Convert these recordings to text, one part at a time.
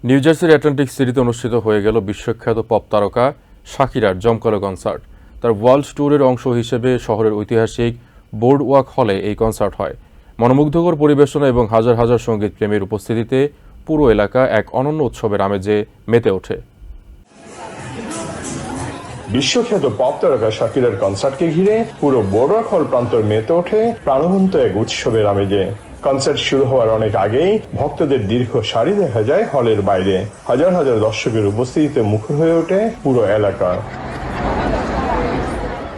New জার্সির Atlantic সিটিতে অনুষ্ঠিত হয়ে গেল বিশ্বখ্যাত পপ তারকা শাকিরার জমকালো কনসার্ট। তার ওয়ার্ল্ড ট্যুরের অংশ হিসেবে শহরের ঐতিহাসিক বোর্ড ওয়াক হলে এই কনসার্ট হয়। মনোমুগ্ধকর পরিবেশনা এবং হাজার হাজার সঙ্গীত প্রেমীর উপস্থিতিতে পুরো এলাকা এক অনন্য উৎসবের আমেজে মেতে ওঠে। বিশ্বখ্যাত পপ তারকা শাকিরার কনসার্টকে ঘিরে পুরো বোর্ড ওয়াক হল প্রান্তর মেতে ওঠে প্রাণবন্ত এক উৎসবের আমেজে। কনসার্ট শুরু হওয়ার অনেক আগেই ভক্তদের দীর্ঘ সারি দেখা যায় হলের বাইরে। হাজার হাজার দর্শকের উপস্থিতিতে মুখর হয়ে ওঠে পুরো এলাকা।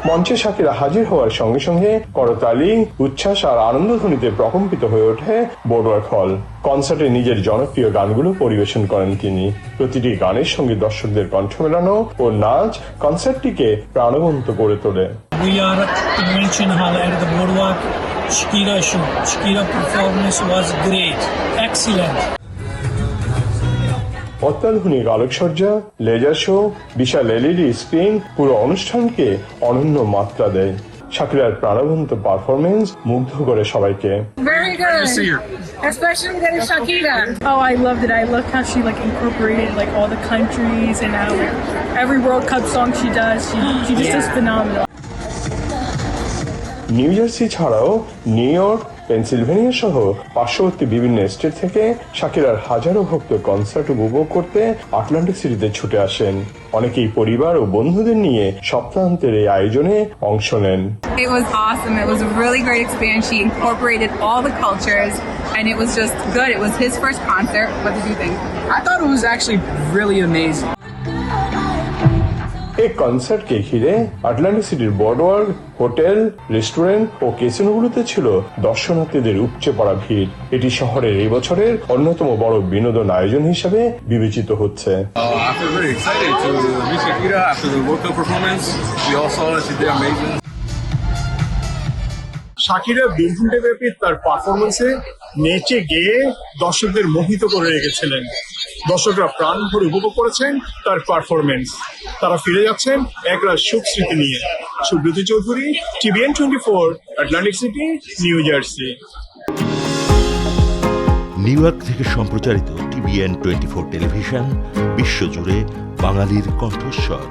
মঞ্চে শাকিরা হাজির হওয়ার সঙ্গে সঙ্গে করতালি, উচ্ছ্বাস আর আনন্দধ্বনিতে প্রকম্পিত হয়ে ওঠে বোর্ডওয়াক হল। কনসার্টে নিজের জনপ্রিয় গানগুলো পরিবেশন করেন তিনি। প্রতিটি গানের সঙ্গে দর্শকদের কণ্ঠ মেলানো ও নাচ কনসার্টটিকে প্রাণবন্ত করে তোলে। We are at Convention Hall at the Boardwalk Shakira show. Shakira performance was great, excellent. অত্যাধুনিক আলোকসজ্জা, লেজার শো, বিশাল এলইডি স্ক্রিন পুরো অনুষ্ঠানকে অনন্য মাত্রা দেয়। শাকিরার প্রাণবন্ত পারফরমেন্স মুগ্ধ করে সবাইকে। Very good, especially that is Shakira. Oh, I loved it. I loved how she incorporated all the countries and how every World Cup song she does, she just is phenomenal. New jersey ছাড়াও new York, Pennsylvania সহ পার্শ্ববর্তী বিভিন্ন state থেকে শাকিরার হাজারো ভক্ত concert উপভোগ করতে Atlantic সিটিতে ছুটে আসেন। অনেকেই পরিবার ও বন্ধুদের নিয়ে সপ্তাহান্তের এই আয়োজনে অংশ নেন। It was awesome. It was a really great experience. She incorporated all the cultures and it was just good. It was his first concert. What did you think? I thought it was actually really amazing. এই কনসার্টকে ঘিরে Atlantic সিটির বোর্ডওয়াক, hotel, restaurant ও ক্যাসিনোগুলোতে ছিল দর্শনার্থীদের উপচে পড়া ভিড়। এটি শহরের এই বছরের অন্যতম বড় বিনোদন আয়োজন হিসেবে বিবেচিত হচ্ছে। I feel very excited to meet Shakira after the World Cup performance. We all saw that she did amazing. Shakira 2 ঘন্টা ব্যাপী তার পারফরমেন্সে নেচে গেয়ে দর্শকদের মোহিত করে রেখেছিলেন। দর্শকরা প্রাণ ভরে উপভোগ করেছেন তার পারফরমেন্স। তারা ফিরে যাচ্ছেন একরাশ সুখ স্মৃতি নিয়ে। Subrata Chowdhury, TVN 24, Atlantic city, new jersey. New York থেকে সম্প্রচারিত TVN 24 টেলিভিশন বিশ্বজুড়ে বাঙালির কণ্ঠস্বর।